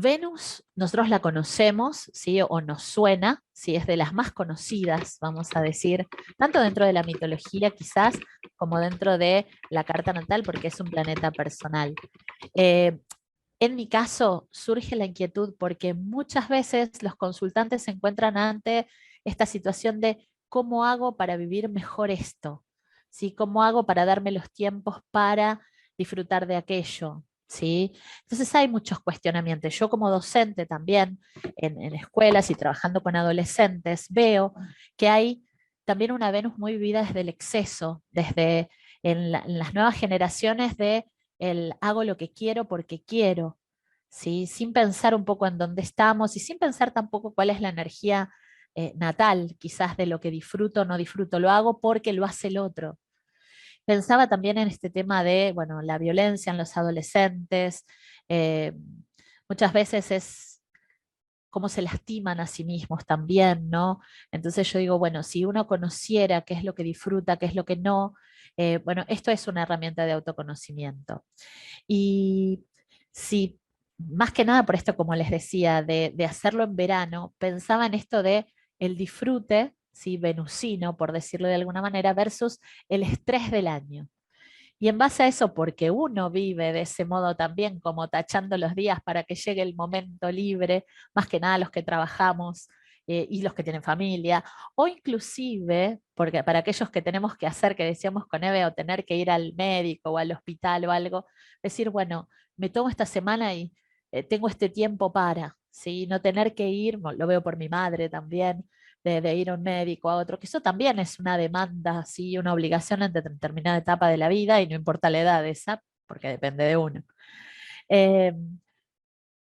Venus, nosotros la conocemos, ¿sí? O nos suena, ¿sí? Es de las más conocidas, vamos a decir, tanto dentro de la mitología quizás, como dentro de la carta natal, porque es un planeta personal. Eh, en mi caso, surge la inquietud porque muchas veces los consultantes se encuentran ante esta situación de cómo hago para vivir mejor esto, ¿sí? ¿Cómo hago para darme los tiempos para disfrutar de aquello? ¿Sí? Entonces hay muchos cuestionamientos. Yo como docente también en escuelas y trabajando con adolescentes veo que hay también una Venus muy vivida desde el exceso, desde en las nuevas generaciones de el hago lo que quiero porque quiero, ¿sí? Sin pensar un poco en dónde estamos y sin pensar tampoco cuál es la energía natal, quizás de lo que disfruto o no disfruto, lo hago porque lo hace el otro. Pensaba también en este tema de, bueno, la violencia en los adolescentes, eh, muchas veces es cómo se lastiman a sí mismos también, ¿no? Entonces yo digo, bueno, si uno conociera qué es lo que disfruta, qué es lo que no, bueno, esto es una herramienta de autoconocimiento. Y si, más que nada por esto, como les decía, de hacerlo en verano, pensaba en esto de el disfrute, ¿sí? Venusino, por decirlo de alguna manera, versus el estrés del año. Y en base a eso, porque uno vive de ese modo también, como tachando los días para que llegue el momento libre, más que nada los que trabajamos y los que tienen familia, o inclusive, porque para aquellos que tenemos que hacer, que decíamos con Eve, o tener que ir al médico o al hospital o algo, decir, bueno, me tomo esta semana y tengo este tiempo para, ¿sí? No tener que ir, lo veo por mi madre también, de ir a un médico, a otro, que eso también es una demanda, ¿sí? Una obligación en determinada etapa de la vida y no importa la edad esa, porque depende de uno. Eh,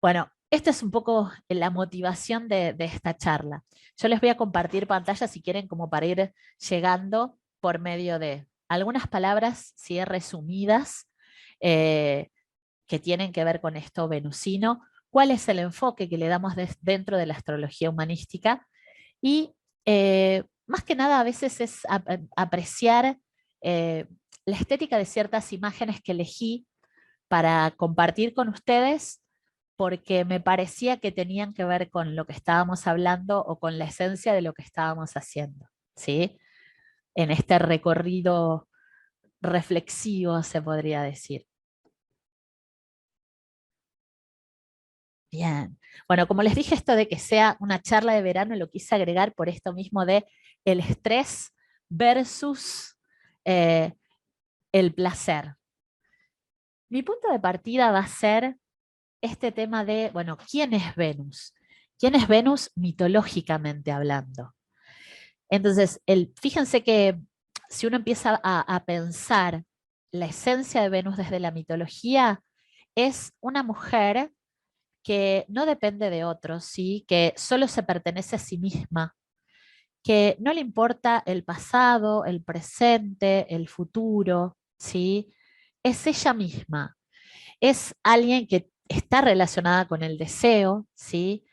bueno, esta es un poco la motivación de esta charla. Yo les voy a compartir pantalla si quieren como para ir llegando por medio de algunas palabras, ¿sí? Resumidas, eh, que tienen que ver con esto venusino, cuál es el enfoque que le damos dentro de la astrología humanística y más que nada a veces es apreciar eh, la estética de ciertas imágenes que elegí para compartir con ustedes porque me parecía que tenían que ver con lo que estábamos hablando o con la esencia de lo que estábamos haciendo, ¿sí? En este recorrido reflexivo, se podría decir. Bien. Bueno, como les dije, esto de que sea una charla de verano lo quise agregar por esto mismo de el estrés versus eh, el placer. Mi punto de partida va a ser este tema de, bueno, ¿quién es Venus? ¿Quién es Venus mitológicamente hablando? Entonces, fíjense que si uno empieza a pensar la esencia de Venus desde la mitología, es una mujer que no depende de otros, ¿sí? Que solo se pertenece a sí misma, que no le importa el pasado, el presente, el futuro, ¿sí? Es ella misma, es alguien que está relacionada con el deseo, ¿sí?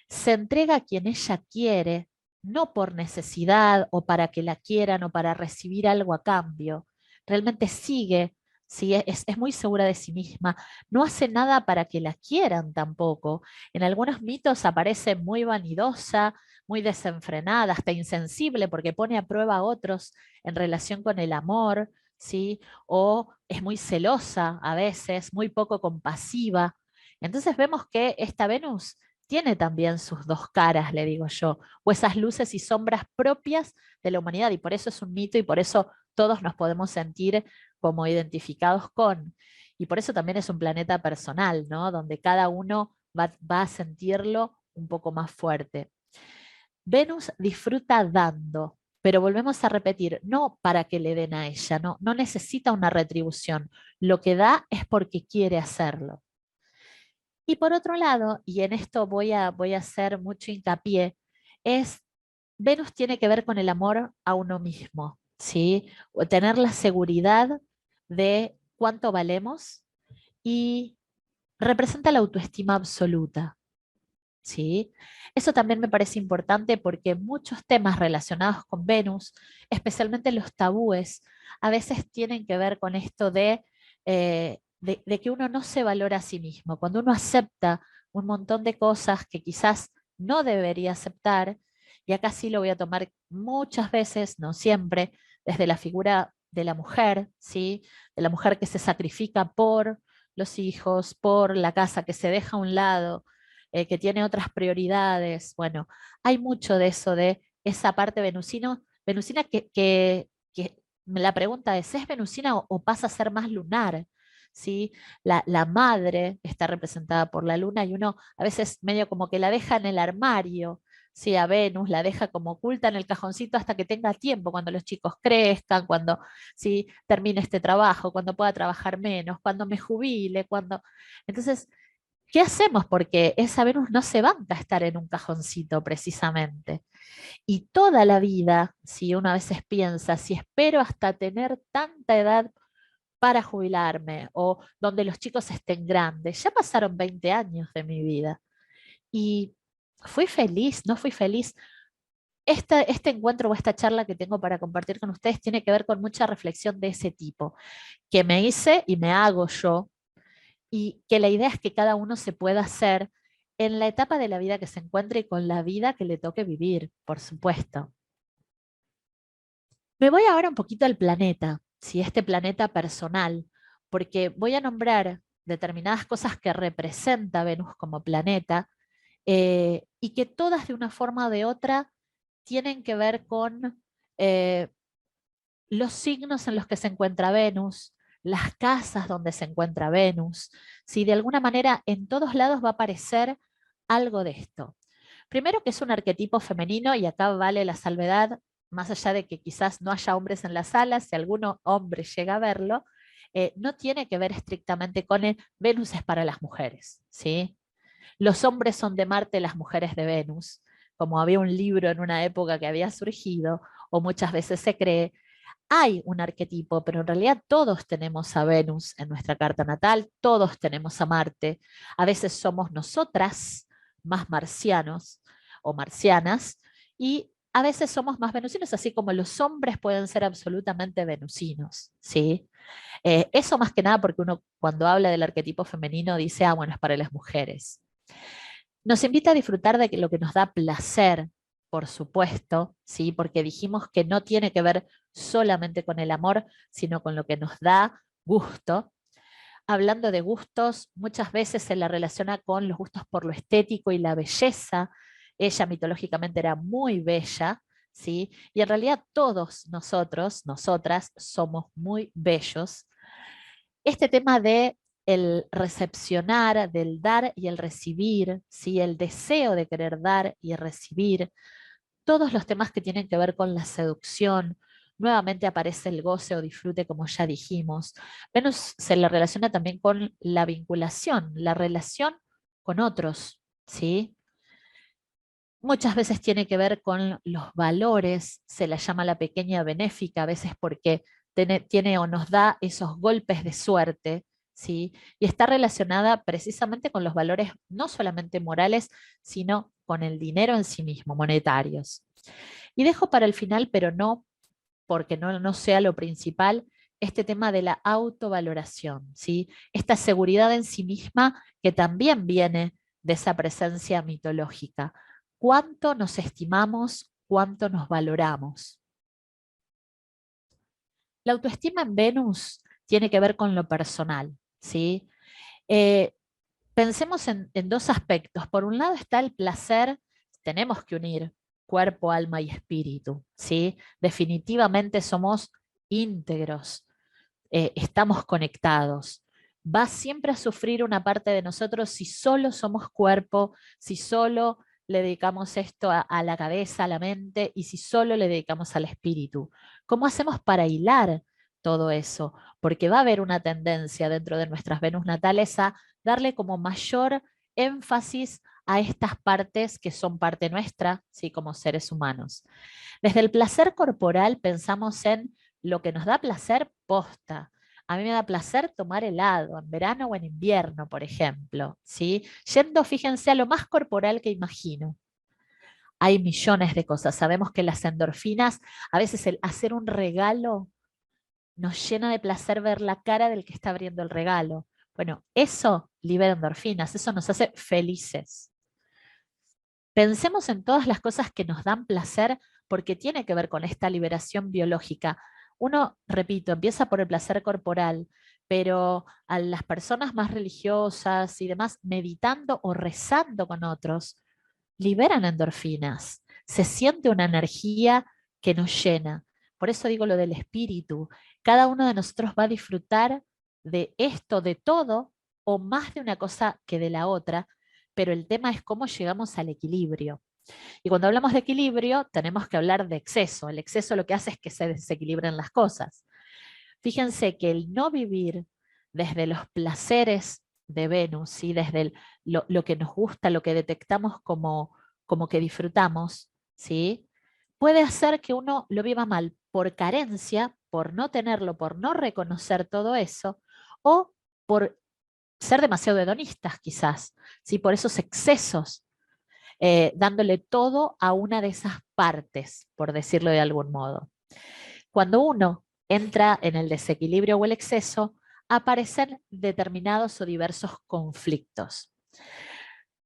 Se entrega a quien ella quiere, no por necesidad o para que la quieran o para recibir algo a cambio. Realmente sigue, ¿sí? Es muy segura de sí misma. No hace nada para que la quieran tampoco. En algunos mitos aparece muy vanidosa, muy desenfrenada, hasta insensible, porque pone a prueba a otros en relación con el amor, ¿sí? O es muy celosa a veces, muy poco compasiva. Entonces vemos que esta Venus tiene también sus dos caras, le digo yo, o esas luces y sombras propias de la humanidad, y por eso es un mito y por eso todos nos podemos sentir como identificados con. Y por eso también es un planeta personal, ¿no? Donde cada uno va a sentirlo un poco más fuerte. Venus disfruta dando, pero volvemos a repetir, no para que le den a ella, no, no necesita una retribución. Lo que da es porque quiere hacerlo. Y por otro lado, y en esto voy a hacer mucho hincapié, es Venus tiene que ver con el amor a uno mismo, ¿sí? O tener la seguridad de cuánto valemos y representa la autoestima absoluta. ¿Sí? Eso también me parece importante porque muchos temas relacionados con Venus, especialmente los tabúes, a veces tienen que ver con esto de que uno no se valora a sí mismo. Cuando uno acepta un montón de cosas que quizás no debería aceptar, y acá sí lo voy a tomar muchas veces, no siempre, desde la figura de la mujer, ¿sí? De la mujer que se sacrifica por los hijos, por la casa, que se deja a un lado, que tiene otras prioridades. Bueno, hay mucho de eso, de esa parte venusina que la pregunta ¿es venusina o pasa a ser más lunar? ¿Sí? La madre está representada por la luna y uno a veces medio como que la deja en el armario, ¿sí? A Venus la deja como oculta en el cajoncito hasta que tenga tiempo, cuando los chicos crezcan, cuando, ¿sí?, termine este trabajo, cuando pueda trabajar menos, cuando me jubile, cuando... Entonces, ¿qué hacemos? Porque esa Venus no se banca estar en un cajoncito precisamente. Y toda la vida, si uno a veces piensa, si espero hasta tener tanta edad para jubilarme o donde los chicos estén grandes, ya pasaron 20 años de mi vida. Y fui feliz, no fui feliz. Este encuentro o esta charla que tengo para compartir con ustedes tiene que ver con mucha reflexión de ese tipo, que me hice y me hago yo, y que la idea es que cada uno se pueda hacer en la etapa de la vida que se encuentre y con la vida que le toque vivir, por supuesto. Me voy ahora un poquito al planeta, si este planeta personal, porque voy a nombrar determinadas cosas que representa Venus como planeta, y que todas de una forma o de otra tienen que ver con eh, los signos en los que se encuentra Venus, las casas donde se encuentra Venus. Si de alguna manera en todos lados va a aparecer algo de esto. Primero que es un arquetipo femenino, y acá vale la salvedad, más allá de que quizás no haya hombres en la sala, si alguno hombre llega a verlo, no tiene que ver estrictamente con el Venus es para las mujeres, ¿sí? Los hombres son de Marte, las mujeres de Venus, como había un libro en una época que había surgido, o muchas veces se cree, hay un arquetipo, pero en realidad todos tenemos a Venus en nuestra carta natal, todos tenemos a Marte. A veces somos nosotras más marcianos o marcianas, y a veces somos más venusinos, así como los hombres pueden ser absolutamente venusinos, ¿sí? Eso más que nada porque uno cuando habla del arquetipo femenino dice, ah, bueno, es para las mujeres. Nos invita a disfrutar de lo que nos da placer, por supuesto, ¿sí? Porque dijimos que no tiene que ver solamente con el amor, sino con lo que nos da gusto. Hablando de gustos, muchas veces se la relaciona con los gustos por lo estético y la belleza. Ella mitológicamente era muy bella, ¿sí? Y en realidad todos nosotros, nosotras, somos muy bellos. Este tema de el recepcionar, del dar y el recibir, ¿sí? El deseo de querer dar y recibir, todos los temas que tienen que ver con la seducción. Nuevamente aparece el goce o disfrute, como ya dijimos. Venus se le relaciona también con la vinculación, la relación con otros, ¿sí? Muchas veces tiene que ver con los valores, se la llama la pequeña benéfica, a veces porque tiene o nos da esos golpes de suerte, ¿sí? Y está relacionada precisamente con los valores no solamente morales, sino con el dinero en sí mismo, monetarios. Y dejo para el final, pero no porque no sea lo principal, este tema de la autovaloración, ¿sí? Esta seguridad en sí misma que también viene de esa presencia mitológica. ¿Cuánto nos estimamos? ¿Cuánto nos valoramos? La autoestima en Venus tiene que ver con lo personal, ¿sí? Eh, Pensemos en dos aspectos. Por un lado está el placer, tenemos que unir cuerpo, alma y espíritu, ¿sí? Definitivamente somos íntegros, estamos conectados. Va siempre a sufrir una parte de nosotros si solo somos cuerpo, si solo le dedicamos esto a la cabeza, a la mente, y si solo le dedicamos al espíritu. ¿Cómo hacemos para hilar todo eso? Porque va a haber una tendencia dentro de nuestras Venus natales a darle como mayor énfasis a estas partes que son parte nuestra, ¿sí? Como seres humanos. Desde el placer corporal pensamos en lo que nos da placer posta. A mí me da placer tomar helado en verano o en invierno, por ejemplo, ¿sí? Yendo, fíjense, a lo más corporal que imagino. Hay millones de cosas. Sabemos que las endorfinas, a veces el hacer un regalo nos llena de placer ver la cara del que está abriendo el regalo. Bueno, eso libera endorfinas, eso nos hace felices. Pensemos en todas las cosas que nos dan placer porque tiene que ver con esta liberación biológica. Uno, repito, empieza por el placer corporal, pero a las personas más religiosas y demás, meditando o rezando con otros, liberan endorfinas. Se siente una energía que nos llena. Por eso digo lo del espíritu. Cada uno de nosotros va a disfrutar de esto, de todo, o más de una cosa que de la otra, pero el tema es cómo llegamos al equilibrio. Y cuando hablamos de equilibrio, tenemos que hablar de exceso. El exceso lo que hace es que se desequilibren las cosas. Fíjense que el no vivir desde los placeres de Venus, ¿sí? Desde lo que nos gusta, lo que detectamos como que disfrutamos, ¿sí? Puede hacer que uno lo viva mal por carencia, por no tenerlo, por no reconocer todo eso, o por ser demasiado hedonistas quizás, ¿sí? Por esos excesos, dándole todo a una de esas partes, por decirlo de algún modo. Cuando uno entra en el desequilibrio o el exceso, aparecen determinados o diversos conflictos.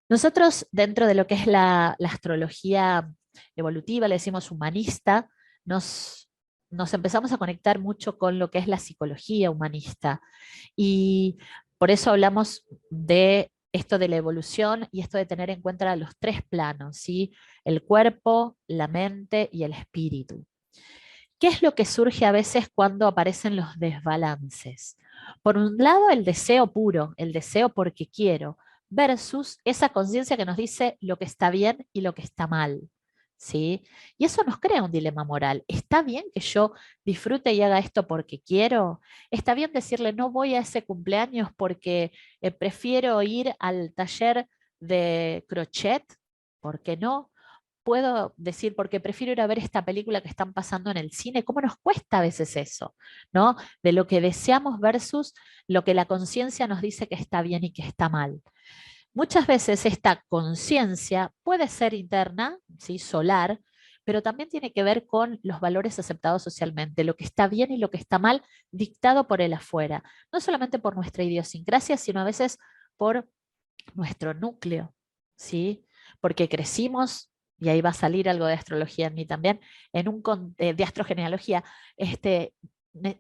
Nosotros, dentro de lo que es la astrología evolutiva, le decimos humanista, nos empezamos a conectar mucho con lo que es la psicología humanista. Y por eso hablamos de esto de la evolución y esto de tener en cuenta los tres planos, ¿sí? El cuerpo, la mente y el espíritu. ¿Qué es lo que surge a veces cuando aparecen los desbalances? Por un lado, el deseo puro, el deseo porque quiero, versus esa conciencia que nos dice lo que está bien y lo que está mal. ¿Sí? Y eso nos crea un dilema moral. ¿Está bien que yo disfrute y haga esto porque quiero? ¿Está bien decirle no voy a ese cumpleaños porque prefiero ir al taller de crochet? ¿Por qué no? Puedo decir, porque prefiero ir a ver esta película que están pasando en el cine, ¿cómo nos cuesta a veces eso? ¿No? De lo que deseamos versus lo que la conciencia nos dice que está bien y que está mal. Muchas veces esta conciencia puede ser interna, ¿sí? Solar, pero también tiene que ver con los valores aceptados socialmente, lo que está bien y lo que está mal, dictado por el afuera, no solamente por nuestra idiosincrasia, sino a veces por nuestro núcleo, ¿sí? Porque crecimos, y ahí va a salir algo de astrología en mí también, de astrogenealogía,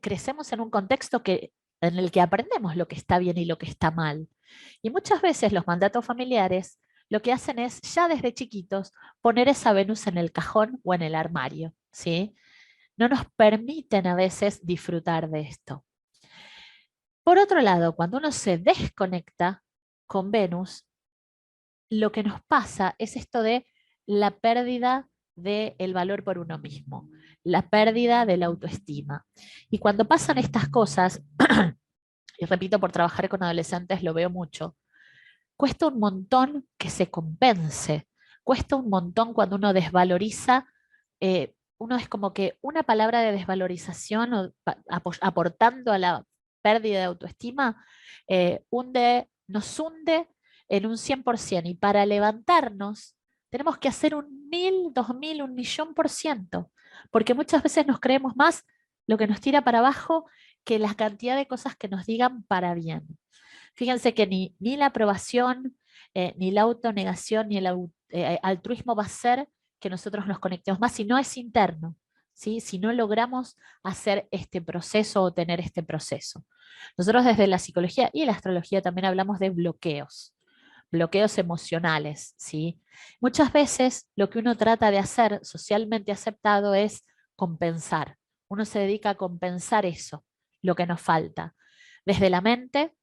crecemos en un contexto en el que aprendemos lo que está bien y lo que está mal. Y muchas veces los mandatos familiares lo que hacen es, ya desde chiquitos, poner esa Venus en el cajón o en el armario, ¿sí? No nos permiten a veces disfrutar de esto. Por otro lado, cuando uno se desconecta con Venus, lo que nos pasa es esto de la pérdida del valor por uno mismo, la pérdida de la autoestima. Y cuando pasan estas cosas, y repito, por trabajar con adolescentes lo veo mucho, cuesta un montón que se compense, cuesta un montón cuando uno desvaloriza, uno es como que una palabra de desvalorización o aportando a la pérdida de autoestima, nos hunde en un 100% y para levantarnos tenemos que hacer un 1000, 2000, 1.000.000%, porque muchas veces nos creemos más lo que nos tira para abajo que la cantidad de cosas que nos digan para bien. Fíjense que ni la aprobación, ni la autonegación, ni el altruismo va a ser que nosotros nos conectemos más si no es interno, ¿sí? Si no logramos hacer este proceso o tener este proceso. Nosotros desde la psicología y la astrología también hablamos de bloqueos emocionales, ¿sí? Muchas veces lo que uno trata de hacer socialmente aceptado es compensar. Uno se dedica a compensar eso, lo que nos falta. Desde la mente,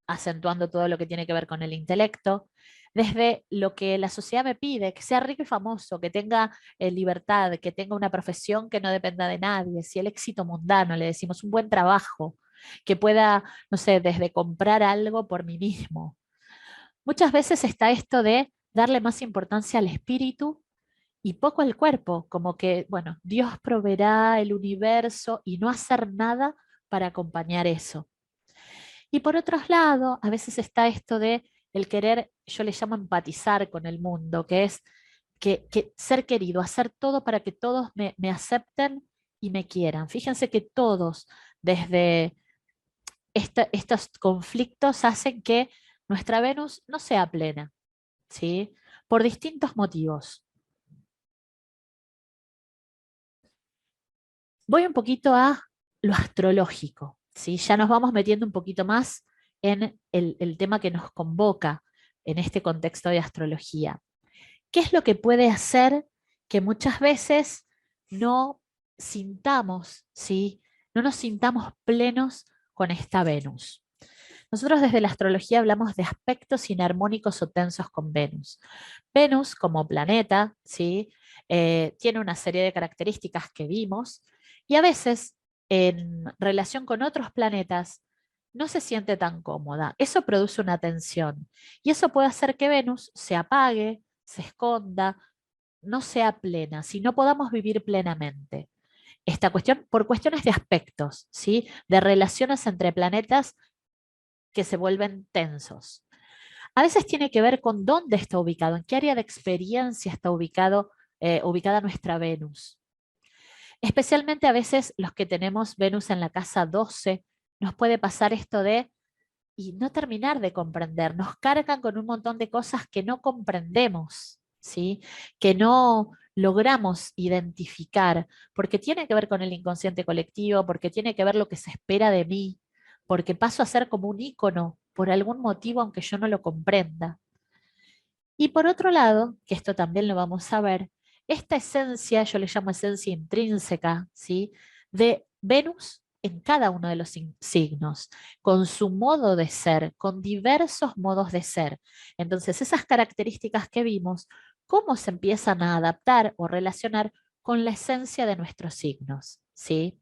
acentuando todo lo que tiene que ver con el intelecto, desde lo que la sociedad me pide, que sea rico y famoso, que tenga libertad, que tenga una profesión que no dependa de nadie, si el éxito mundano, le decimos un buen trabajo, que pueda, no sé, desde comprar algo por mí mismo. Muchas veces está esto de darle más importancia al espíritu y poco al cuerpo, como que, bueno, Dios proveerá el universo y no hacer nada para acompañar eso. Y por otro lado, a veces está esto de el querer, yo le llamo empatizar con el mundo, que es que ser querido, hacer todo para que todos me acepten y me quieran. Fíjense que todos, desde estos conflictos hacen que nuestra Venus no sea plena, ¿sí? Por distintos motivos. Voy un poquito a lo astrológico, ¿sí? Ya nos vamos metiendo un poquito más en el tema que nos convoca en este contexto de astrología. ¿Qué es lo que puede hacer que muchas veces no sintamos, ¿sí? No nos sintamos plenos con esta Venus? Nosotros desde la astrología hablamos de aspectos inarmónicos o tensos con Venus. Venus como planeta, ¿sí? Tiene una serie de características que vimos y a veces en relación con otros planetas no se siente tan cómoda. Eso produce una tensión y eso puede hacer que Venus se apague, se esconda, no sea plena, si no podamos vivir plenamente. Esta cuestión por cuestiones de aspectos, ¿sí? De relaciones entre planetas que se vuelven tensos. A veces tiene que ver con dónde está ubicado, en qué área de experiencia está ubicada nuestra Venus. Especialmente a veces los que tenemos Venus en la casa 12, nos puede pasar esto de y no terminar de comprender. Nos cargan con un montón de cosas que no comprendemos, ¿sí? Que no logramos identificar, porque tiene que ver con el inconsciente colectivo, porque tiene que ver lo que se espera de mí, porque paso a ser como un ícono por algún motivo, aunque yo no lo comprenda. Y por otro lado, que esto también lo vamos a ver, esta esencia, yo le llamo esencia intrínseca, ¿sí? De Venus en cada uno de los signos, con su modo de ser, con diversos modos de ser. Entonces, esas características que vimos, ¿cómo se empiezan a adaptar o relacionar con la esencia de nuestros signos? ¿Sí?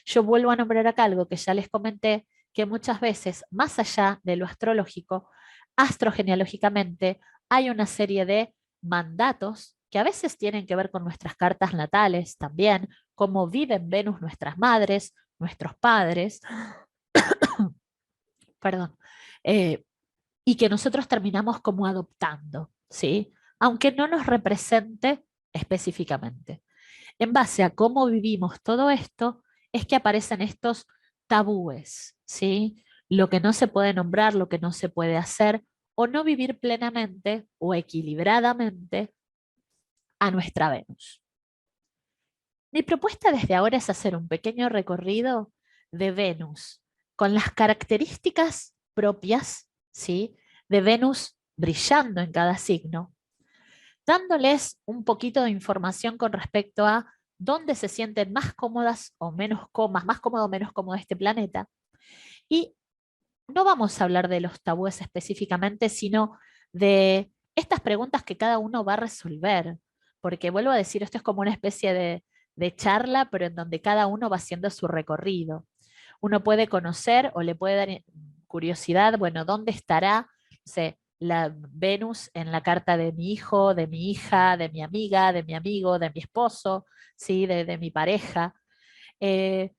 Yo vuelvo a nombrar acá algo que ya les comenté, que muchas veces, más allá de lo astrológico, astrogenealógicamente, hay una serie de mandatos que a veces tienen que ver con nuestras cartas natales también, cómo viven Venus nuestras madres, nuestros padres, perdón, eh, y que nosotros terminamos como adoptando, ¿sí? Aunque no nos represente específicamente. En base a cómo vivimos todo esto, es que aparecen estos tabúes, ¿sí? Lo que no se puede nombrar, lo que no se puede hacer, o no vivir plenamente o equilibradamente a nuestra Venus. Mi propuesta desde ahora es hacer un pequeño recorrido de Venus con las características propias, ¿sí? De Venus brillando en cada signo, dándoles un poquito de información con respecto a dónde se sienten más cómodas o menos cómodas, más cómodo o menos cómodo este planeta. Y no vamos a hablar de los tabúes específicamente, sino de estas preguntas que cada uno va a resolver. Porque vuelvo a decir, esto es como una especie de charla, pero en donde cada uno va haciendo su recorrido. Uno puede conocer o le puede dar curiosidad, bueno, ¿dónde estará, no sé, la Venus en la carta de mi hijo, de mi hija, de mi amiga, de mi amigo, de mi esposo, ¿sí? De mi pareja? Eh,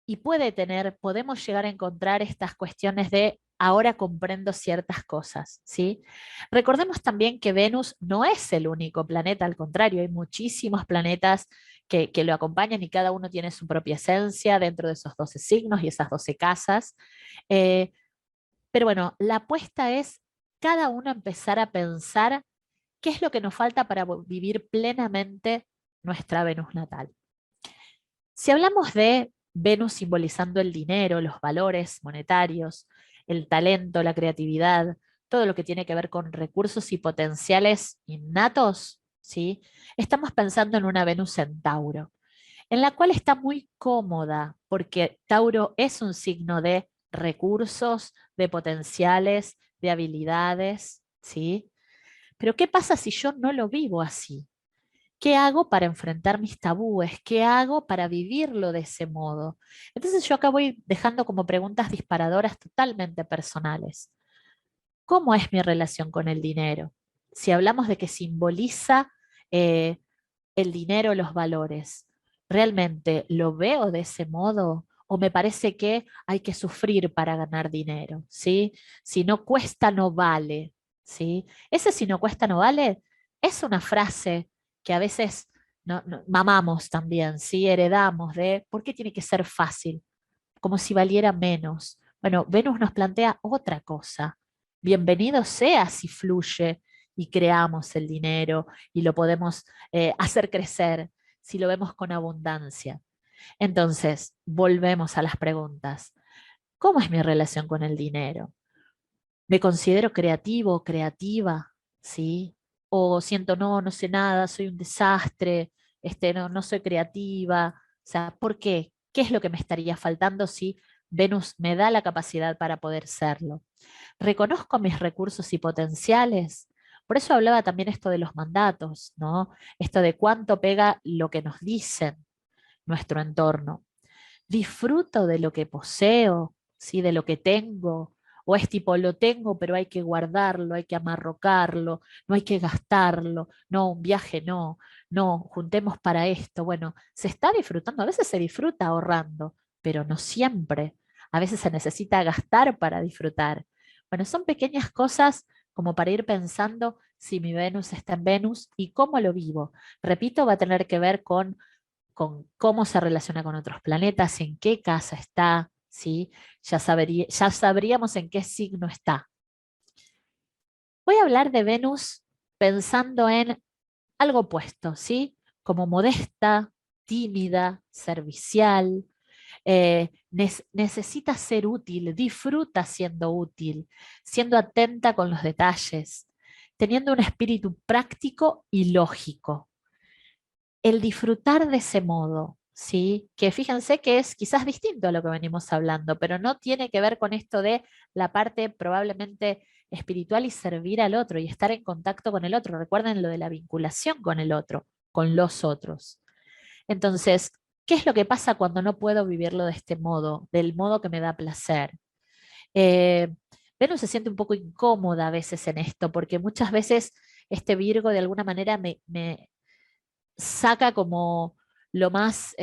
y podemos llegar a encontrar estas cuestiones de ahora comprendo ciertas cosas, ¿sí? Recordemos también que Venus no es el único planeta, al contrario, hay muchísimos planetas que lo acompañan y cada uno tiene su propia esencia dentro de esos 12 signos y esas 12 casas. Eh, pero bueno, la apuesta es cada uno empezar a pensar qué es lo que nos falta para vivir plenamente nuestra Venus natal. Si hablamos de Venus simbolizando el dinero, los valores monetarios, el talento, la creatividad, todo lo que tiene que ver con recursos y potenciales innatos, ¿sí? Estamos pensando en una Venus en Tauro, en la cual está muy cómoda, porque Tauro es un signo de recursos, de potenciales, de habilidades, ¿sí? Pero ¿qué pasa si yo no lo vivo así? ¿Qué hago para enfrentar mis tabúes? ¿Qué hago para vivirlo de ese modo? Entonces yo acá voy dejando como preguntas disparadoras totalmente personales. ¿Cómo es mi relación con el dinero? Si hablamos de que simboliza eh, el dinero, los valores, ¿realmente lo veo de ese modo? ¿O me parece que hay que sufrir para ganar dinero? ¿Sí? Si no cuesta, no vale. ¿Sí? Ese si no cuesta, no vale es una frase que a veces mamamos también, ¿sí? Heredamos de ¿por qué tiene que ser fácil? Como si valiera menos. Bueno, Venus nos plantea otra cosa. Bienvenido sea si fluye y creamos el dinero y lo podemos hacer crecer, si lo vemos con abundancia. Entonces, volvemos a las preguntas. ¿Cómo es mi relación con el dinero? ¿Me considero creativo o creativa? ¿Sí? ¿O siento, no, no sé nada, soy un desastre, no, no soy creativa? O sea, ¿por qué? ¿Qué es lo que me estaría faltando si Venus me da la capacidad para poder serlo? ¿Reconozco mis recursos y potenciales? Por eso hablaba también esto de los mandatos, ¿no? Esto de cuánto pega lo que nos dicen nuestro entorno. Disfruto de lo que poseo, ¿sí? De lo que tengo, o es tipo, lo tengo, pero hay que guardarlo, hay que amarrocarlo, no hay que gastarlo, no, un viaje no, no, juntemos para esto. Bueno, se está disfrutando, a veces se disfruta ahorrando, pero no siempre. A veces se necesita gastar para disfrutar. Bueno, son pequeñas cosas como para ir pensando si mi Venus está en Venus y cómo lo vivo. Repito, va a tener que ver con cómo se relaciona con otros planetas, en qué casa está, ¿sí? Ya sabríamos en qué signo está. Voy a hablar de Venus pensando en algo opuesto, ¿sí? Como modesta, tímida, servicial, necesita ser útil, disfruta siendo útil, siendo atenta con los detalles, teniendo un espíritu práctico y lógico. El disfrutar de ese modo, ¿sí? Que fíjense que es quizás distinto a lo que venimos hablando, pero no tiene que ver con esto de la parte probablemente espiritual y servir al otro y estar en contacto con el otro. Recuerden lo de la vinculación con el otro, con los otros. Entonces, ¿qué es lo que pasa cuando no puedo vivirlo de este modo, del modo que me da placer? Eh, Venus se siente un poco incómoda a veces en esto, porque muchas veces este Virgo de alguna manera me saca como lo más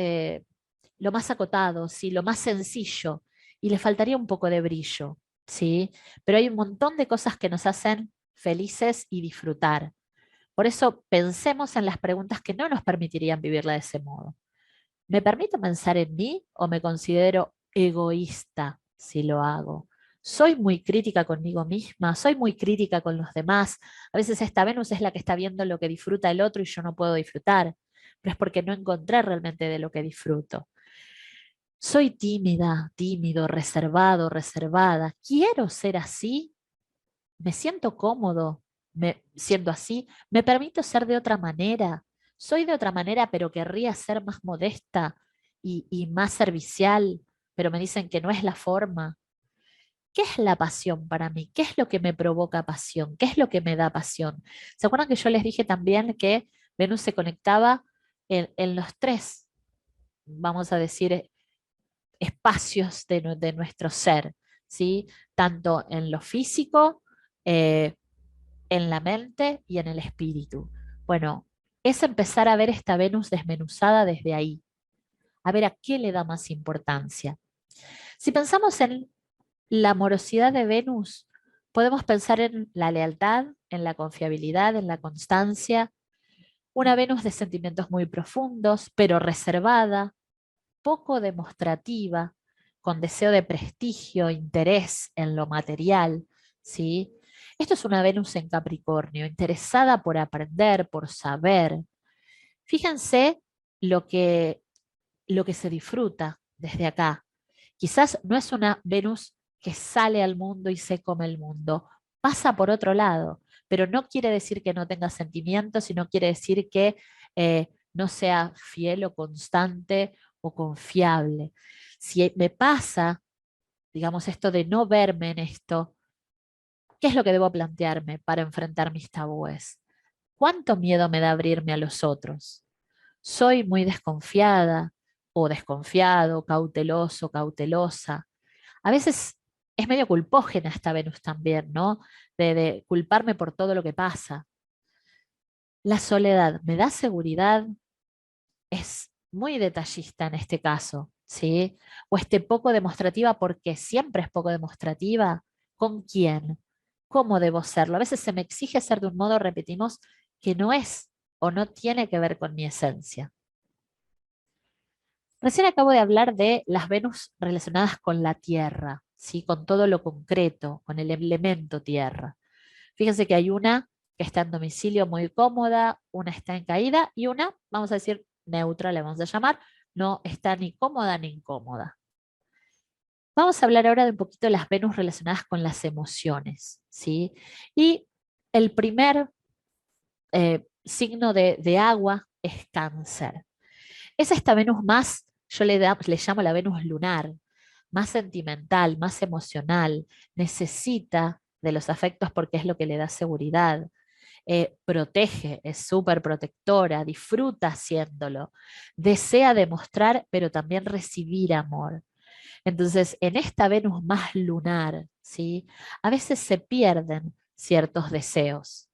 acotado, ¿sí? Lo más sencillo, y le faltaría un poco de brillo, ¿sí? Pero hay un montón de cosas que nos hacen felices y disfrutar. Por eso pensemos en las preguntas que no nos permitirían vivirla de ese modo. ¿Me permito pensar en mí o me considero egoísta si lo hago? Soy muy crítica conmigo misma, soy muy crítica con los demás. A veces esta Venus es la que está viendo lo que disfruta el otro y yo no puedo disfrutar, pero es porque no encontré realmente de lo que disfruto. Soy tímida, tímido, reservado, reservada. ¿Quiero ser así? ¿Me siento cómodo siendo así? ¿Me permito ser de otra manera? Soy de otra manera, pero querría ser más modesta y más servicial, pero me dicen que no es la forma. ¿Qué es la pasión para mí? ¿Qué es lo que me provoca pasión? ¿Qué es lo que me da pasión? ¿Se acuerdan que yo les dije también que Venus se conectaba en los tres, vamos a decir, espacios de nuestro ser, ¿sí? Tanto en lo físico, eh, en la mente y en el espíritu. Bueno, es empezar a ver esta Venus desmenuzada desde ahí, a ver a qué le da más importancia. Si pensamos en la amorosidad de Venus, podemos pensar en la lealtad, en la confiabilidad, en la constancia, una Venus de sentimientos muy profundos, pero reservada, poco demostrativa, con deseo de prestigio, interés en lo material, ¿sí? Esto es una Venus en Capricornio, interesada por aprender, por saber. Fíjense lo que, lo que se disfruta desde acá. Quizás no es una Venus que sale al mundo y se come el mundo, pasa por otro lado, pero no quiere decir que no tenga sentimientos, sino quiere decir que no sea fiel o constante o confiable. Si me pasa, digamos, esto de no verme en esto, ¿qué es lo que debo plantearme para enfrentar mis tabúes? ¿Cuánto miedo me da abrirme a los otros? ¿Soy muy desconfiada o desconfiado, cauteloso, cautelosa? A veces es medio culpógena esta Venus también, ¿no? De culparme por todo lo que pasa. La soledad me da seguridad, es muy detallista en este caso, ¿sí? O esté poco demostrativa porque siempre es poco demostrativa. ¿Con quién? ¿Cómo debo serlo? A veces se me exige ser de un modo, repetimos, que no es o no tiene que ver con mi esencia. Recién acabo de hablar de las Venus relacionadas con la Tierra. ¿sí? Con todo lo concreto, con el elemento tierra. Fíjense que hay una que está en domicilio muy cómoda, una está en caída y una, vamos a decir, neutra, le vamos a llamar, no está ni cómoda ni incómoda. Vamos a hablar ahora de un poquito de las Venus relacionadas con las emociones, ¿sí? Y el primer signo de agua es Cáncer. Es esta Venus más, yo le llamo la Venus lunar, más sentimental, más emocional, necesita de los afectos porque es lo que le da seguridad. Protege, es súper protectora, disfruta haciéndolo, desea demostrar, pero también recibir amor. Entonces, en esta Venus más lunar, ¿sí? A veces se pierden ciertos deseos.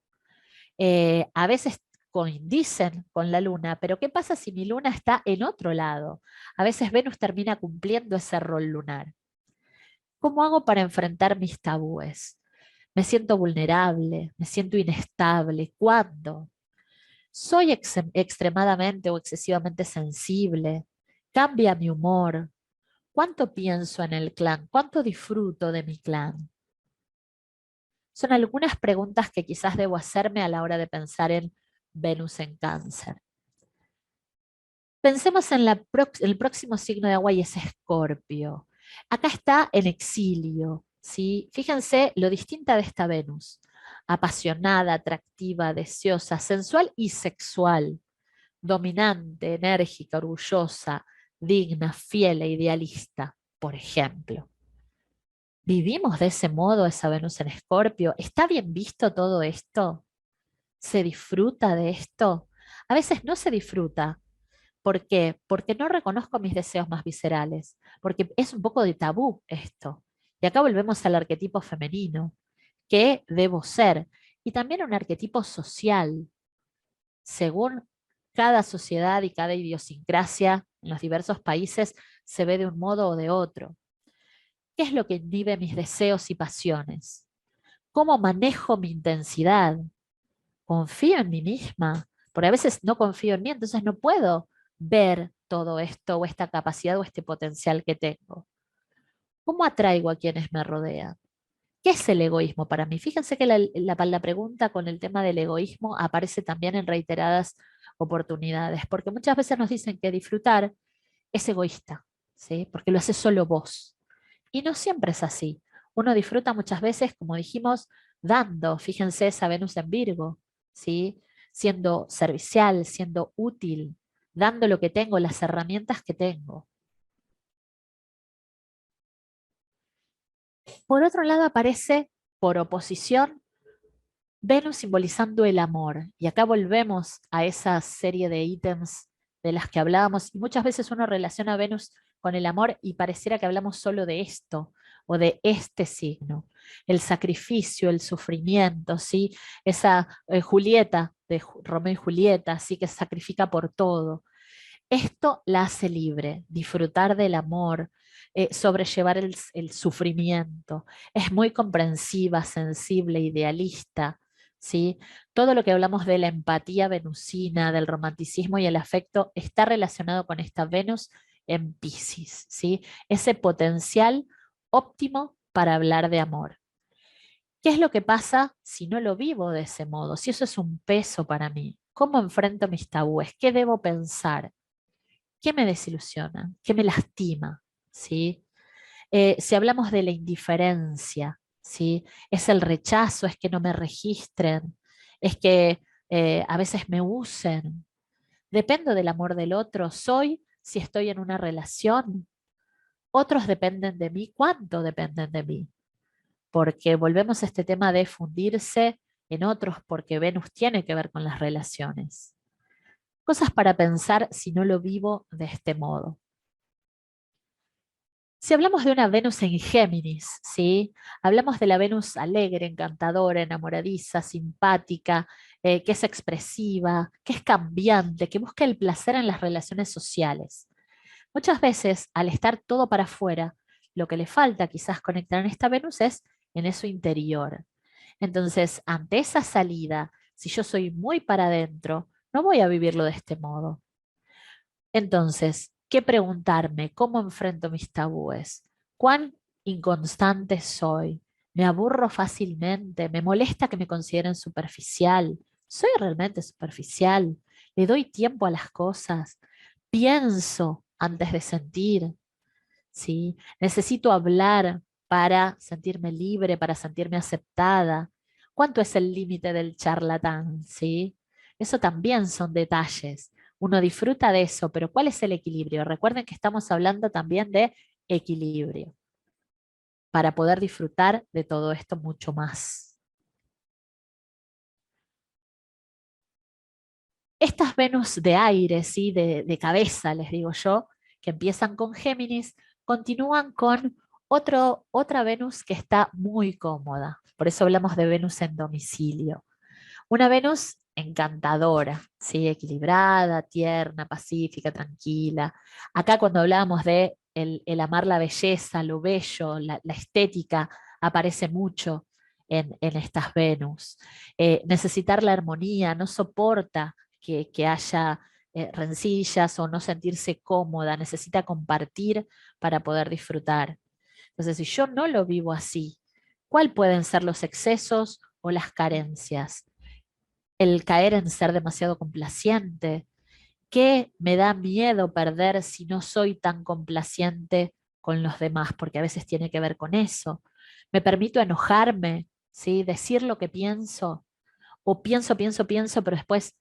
A veces coinciden con la luna, pero ¿qué pasa si mi luna está en otro lado? A veces Venus termina cumpliendo ese rol lunar. ¿Cómo hago para enfrentar mis tabúes? Me siento vulnerable, me siento inestable. ¿Cuándo? ¿Soy extremadamente o excesivamente sensible? ¿Cambia mi humor? ¿Cuánto pienso en el clan? ¿Cuánto disfruto de mi clan? Son algunas preguntas que quizás debo hacerme a la hora de pensar en Venus en Cáncer. Pensemos en el próximo signo de agua y es Escorpio. Acá está en exilio, ¿sí? Fíjense lo distinta de esta Venus. Apasionada, atractiva, deseosa, sensual y sexual. Dominante, enérgica, orgullosa, digna, fiel e idealista, por ejemplo. ¿Vivimos de ese modo esa Venus en Escorpio? ¿Está bien visto todo esto? ¿Se disfruta de esto? A veces no se disfruta. ¿Por qué? Porque no reconozco mis deseos más viscerales, porque es un poco de tabú esto. Y acá volvemos al arquetipo femenino, que debo ser, y también un arquetipo social, según cada sociedad y cada idiosincrasia en los diversos países se ve de un modo o de otro. ¿Qué es lo que inhibe mis deseos y pasiones? ¿Cómo manejo mi intensidad? ¿Confío en mí misma? Porque a veces no confío en mí, entonces no puedo ver todo esto o esta capacidad o este potencial que tengo. ¿Cómo atraigo a quienes me rodean? ¿Qué es el egoísmo para mí? Fíjense que la pregunta con el tema del egoísmo aparece también en reiteradas oportunidades, porque muchas veces nos dicen que disfrutar es egoísta, ¿sí? Porque lo haces solo vos. Y no siempre es así. Uno disfruta muchas veces, como dijimos, dando, fíjense esa Venus en Virgo, ¿sí? Siendo servicial, siendo útil, dando lo que tengo, las herramientas que tengo. Por otro lado aparece, por oposición, Venus simbolizando el amor. Y acá volvemos a esa serie de ítems de las que hablábamos. Y muchas veces uno relaciona a Venus con el amor y pareciera que hablamos solo de esto o de este signo. El sacrificio, el sufrimiento, ¿sí? Esa Julieta de Romeo y Julieta, ¿sí? Que sacrifica por todo. Esto la hace libre, disfrutar del amor, sobrellevar el sufrimiento. Es muy comprensiva, sensible, idealista, ¿sí? Todo lo que hablamos de la empatía venusina, del romanticismo y el afecto está relacionado con esta Venus en Piscis, ¿sí? Ese potencial óptimo para hablar de amor. ¿Qué es lo que pasa si no lo vivo de ese modo? Si eso es un peso para mí. ¿Cómo enfrento mis tabúes? ¿Qué debo pensar? ¿Qué me desilusiona? ¿Qué me lastima? ¿Sí? Si hablamos de la indiferencia, ¿sí? Es el rechazo, es que no me registren, es que a veces me usen. Dependo del amor del otro, soy si estoy en una relación. Otros dependen de mí, ¿cuánto dependen de mí? Porque volvemos a este tema de fundirse en otros, porque Venus tiene que ver con las relaciones. Cosas para pensar si no lo vivo de este modo. Si hablamos de una Venus en Géminis, ¿sí? Hablamos de la Venus alegre, encantadora, enamoradiza, simpática, que es expresiva, que es cambiante, que busca el placer en las relaciones sociales. Muchas veces, al estar todo para afuera, lo que le falta quizás conectar en esta Venus es en eso interior. Entonces, ante esa salida, si yo soy muy para adentro, no voy a vivirlo de este modo. Entonces, ¿qué preguntarme? ¿Cómo enfrento mis tabúes? ¿Cuán inconstante soy, me aburro fácilmente, me molesta que me consideren superficial, soy realmente superficial, le doy tiempo a las cosas, pienso antes de sentir, ¿sí? Necesito hablar para sentirme libre, para sentirme aceptada. ¿Cuánto es el límite del charlatán? ¿Sí? Eso también son detalles. Uno disfruta de eso, pero ¿cuál es el equilibrio? Recuerden que estamos hablando también de equilibrio para poder disfrutar de todo esto mucho más. Estas Venus de aire, ¿sí? De cabeza, les digo yo, que empiezan con Géminis, continúan con otra Venus que está muy cómoda. Por eso hablamos de Venus en domicilio. Una Venus encantadora, ¿sí? Equilibrada, tierna, pacífica, tranquila. Acá cuando hablábamos de el amar la belleza, lo bello, la estética, aparece mucho en estas Venus. Necesitar la armonía, no soporta que haya rencillas o no sentirse cómoda, necesita compartir para poder disfrutar. Entonces, si yo no lo vivo así, ¿cuál pueden ser los excesos o las carencias? El caer en ser demasiado complaciente. ¿Qué me da miedo perder si no soy tan complaciente con los demás? Porque a veces tiene que ver con eso. Me permito enojarme, ¿sí? Decir lo que pienso, o pienso, pero después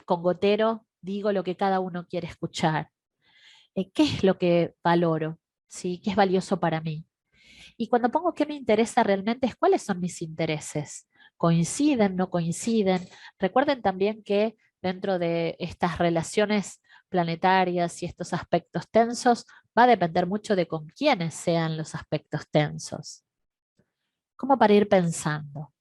con gotero digo lo que cada uno quiere escuchar. ¿Qué es lo que valoro? ¿Sí? ¿Qué es valioso para mí? Y cuando pongo qué me interesa realmente es cuáles son mis intereses. ¿Coinciden, no coinciden? Recuerden también que dentro de estas relaciones planetarias y estos aspectos tensos va a depender mucho de con quiénes sean los aspectos tensos. Como para ir pensando.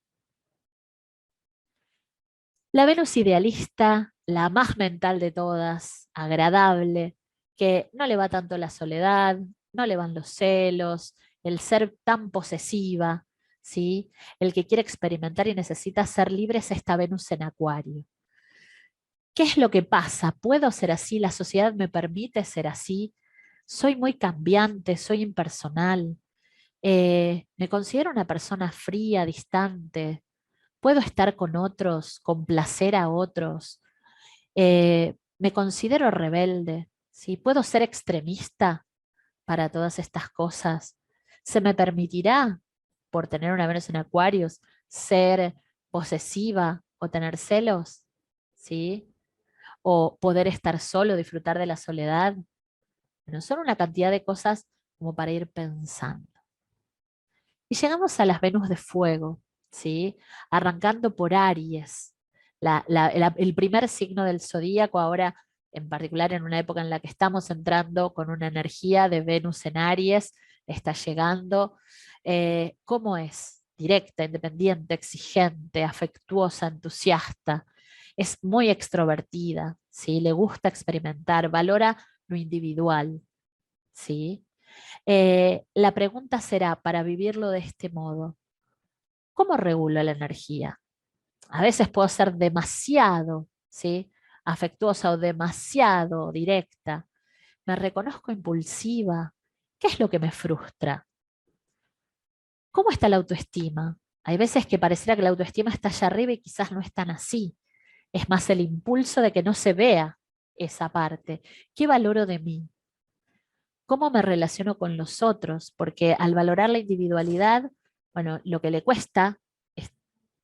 La Venus idealista, la más mental de todas, agradable, que no le va tanto la soledad, no le van los celos, el ser tan posesiva, ¿sí? El que quiere experimentar y necesita ser libre es esta Venus en Acuario. ¿Qué es lo que pasa? ¿Puedo ser así? ¿La sociedad me permite ser así? ¿Soy muy cambiante? ¿Soy impersonal? ¿Me considero una persona fría, distante? ¿Puedo estar con otros, complacer a otros? Me considero rebelde, ¿sí? ¿Puedo ser extremista para todas estas cosas? ¿Se me permitirá, por tener una Venus en Acuarios, ser posesiva o tener celos? ¿Sí? ¿O poder estar solo, disfrutar de la soledad? Bueno, son una cantidad de cosas como para ir pensando. Y llegamos a las Venus de fuego, ¿sí? Arrancando por Aries, el primer signo del zodíaco, ahora en particular en una época en la que estamos entrando con una energía de Venus en Aries, está llegando. ¿Cómo es? Directa, independiente, exigente, afectuosa, entusiasta. Es muy extrovertida, ¿sí? Le gusta experimentar, valora lo individual, ¿sí? La pregunta será, para vivirlo de este modo, ¿cómo regulo la energía? A veces puedo ser demasiado, ¿sí? Afectuosa o demasiado directa. Me reconozco impulsiva. ¿Qué es lo que me frustra? ¿Cómo está la autoestima? Hay veces que pareciera que la autoestima está allá arriba y quizás no es tan así. Es más el impulso de que no se vea esa parte. ¿Qué valoro de mí? ¿Cómo me relaciono con los otros? Porque al valorar la individualidad, bueno, lo que le cuesta es,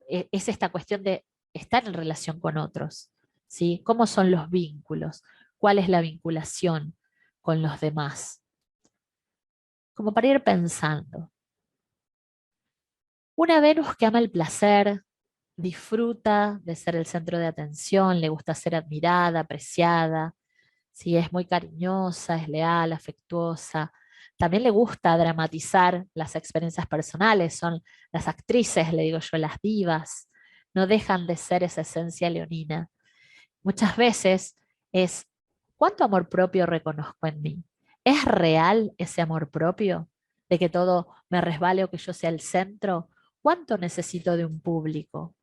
es esta cuestión de estar en relación con otros, ¿sí? ¿Cómo son los vínculos? ¿Cuál es la vinculación con los demás? Como para ir pensando. Una Venus que ama el placer, disfruta de ser el centro de atención, le gusta ser admirada, apreciada, ¿sí? Es muy cariñosa, es leal, afectuosa. También le gusta dramatizar las experiencias personales, son las actrices, le digo yo, las divas, no dejan de ser esa esencia leonina. Muchas veces es, ¿cuánto amor propio reconozco en mí? ¿Es real ese amor propio? ¿De que todo me resbale o que yo sea el centro? ¿Cuánto necesito de un público?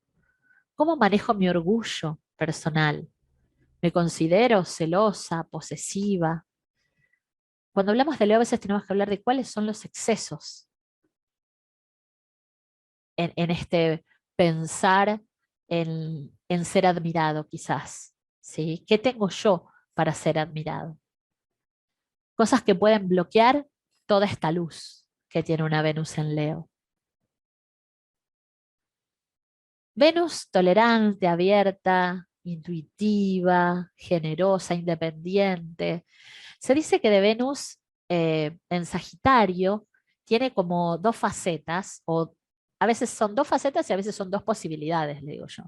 ¿Cómo manejo mi orgullo personal? ¿Me considero celosa, posesiva? Cuando hablamos de Leo, a veces tenemos que hablar de cuáles son los excesos en este pensar en ser admirado quizás, ¿sí? ¿Qué tengo yo para ser admirado? Cosas que pueden bloquear toda esta luz que tiene una Venus en Leo. Venus tolerante, abierta, intuitiva, generosa, independiente. Se dice que de Venus en Sagitario tiene como dos facetas, o a veces son dos facetas y a veces son dos posibilidades, le digo yo.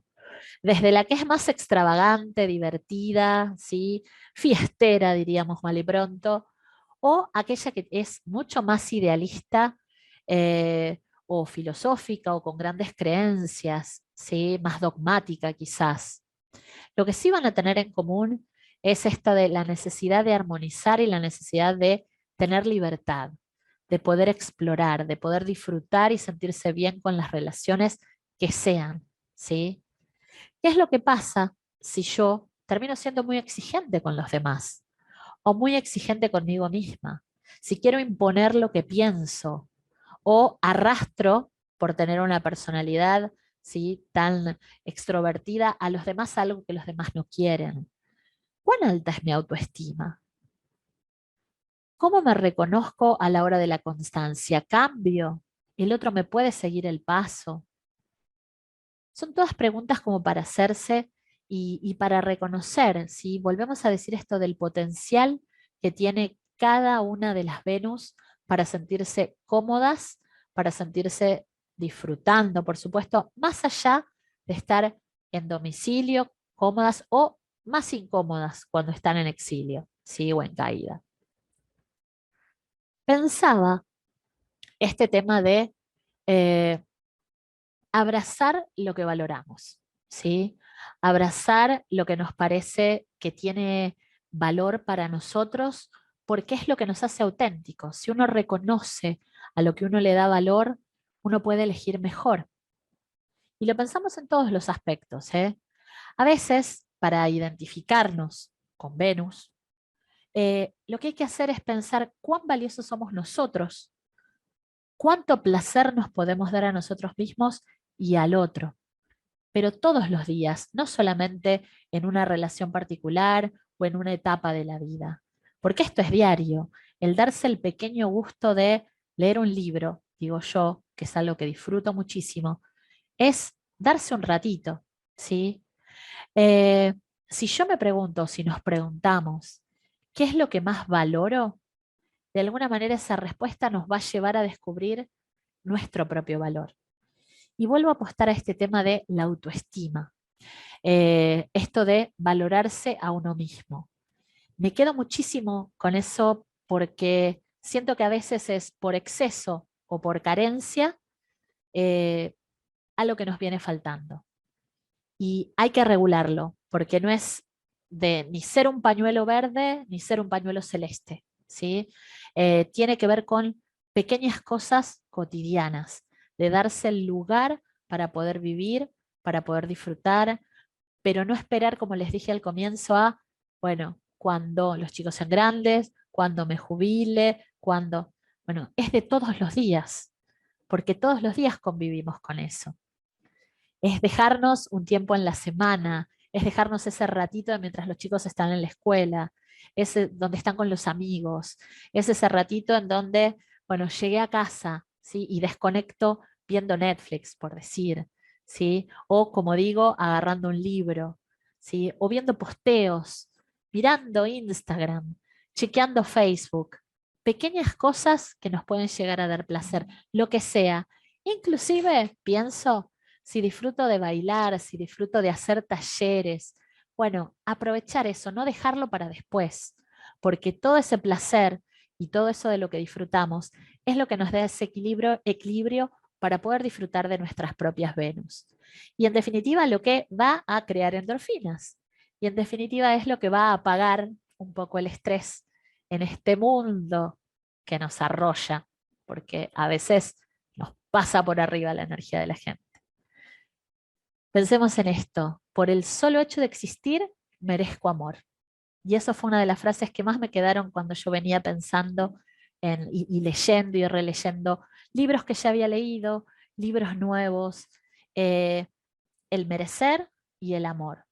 Desde la que es más extravagante, divertida, ¿sí? Fiestera, diríamos mal y pronto, o aquella que es mucho más idealista o filosófica o con grandes creencias, ¿sí? Más dogmática quizás. Lo que sí van a tener en común es esta de la necesidad de armonizar y la necesidad de tener libertad, de poder explorar, de poder disfrutar y sentirse bien con las relaciones que sean, ¿sí? ¿Qué es lo que pasa si yo termino siendo muy exigente con los demás o muy exigente conmigo misma? Si quiero imponer lo que pienso o arrastro por tener una personalidad, ¿sí? Tan extrovertida a los demás algo que los demás no quieren. ¿Cuán alta es mi autoestima? ¿Cómo me reconozco a la hora de la constancia? ¿Cambio? ¿El otro me puede seguir el paso? Son todas preguntas como para hacerse y para reconocer, si volvemos a decir esto del potencial que tiene cada una de las Venus para sentirse cómodas, para sentirse disfrutando, por supuesto, más allá de estar en domicilio, cómodas o más incómodas cuando están en exilio, ¿sí? O en caída. Pensaba este tema de eh, abrazar lo que valoramos, ¿sí? Abrazar lo que nos parece que tiene valor para nosotros, porque es lo que nos hace auténticos. Si uno reconoce a lo que uno le da valor, uno puede elegir mejor. Y lo pensamos en todos los aspectos, ¿eh? A veces, para identificarnos con Venus, lo que hay que hacer es pensar cuán valiosos somos nosotros, cuánto placer nos podemos dar a nosotros mismos y al otro, pero todos los días, no solamente en una relación particular o en una etapa de la vida, porque esto es diario, el darse el pequeño gusto de leer un libro, digo yo, que es algo que disfruto muchísimo, es darse un ratito, ¿sí? Eh, si yo me pregunto, si nos preguntamos, ¿qué es lo que más valoro? De alguna manera esa respuesta nos va a llevar a descubrir nuestro propio valor. Y vuelvo a apostar a este tema de la autoestima, esto de valorarse a uno mismo. Me quedo muchísimo con eso porque siento que a veces es por exceso o por carencia eh, algo que nos viene faltando. Y hay que regularlo porque no es de ni ser un pañuelo verde ni ser un pañuelo celeste, ¿sí? Tiene que ver con pequeñas cosas cotidianas, de darse el lugar para poder vivir, para poder disfrutar, pero no esperar, como les dije al comienzo, a, bueno, cuando los chicos sean grandes, cuando me jubile, cuando, bueno, es de todos los días, porque todos los días convivimos con eso. Es dejarnos un tiempo en la semana, es dejarnos ese ratito mientras los chicos están en la escuela, es donde están con los amigos, es ese ratito en donde, bueno, llegué a casa, ¿sí? Y desconecto viendo Netflix, por decir, ¿sí? O como digo, agarrando un libro, ¿sí? O viendo posteos, mirando Instagram, chequeando Facebook. Pequeñas cosas que nos pueden llegar a dar placer, lo que sea. Inclusive, pienso, si disfruto de bailar, si disfruto de hacer talleres, bueno, aprovechar eso, no dejarlo para después, porque todo ese placer y todo eso de lo que disfrutamos es lo que nos da ese equilibrio para poder disfrutar de nuestras propias Venus. Y en definitiva, lo que va a crear endorfinas. Y en definitiva es lo que va a apagar un poco el estrés en este mundo que nos arrolla, porque a veces nos pasa por arriba la energía de la gente. Pensemos en esto, por el solo hecho de existir, merezco amor. Y eso fue una de las frases que más me quedaron cuando yo venía pensando y leyendo y releyendo libros que ya había leído libros nuevos, el merecer y el amor.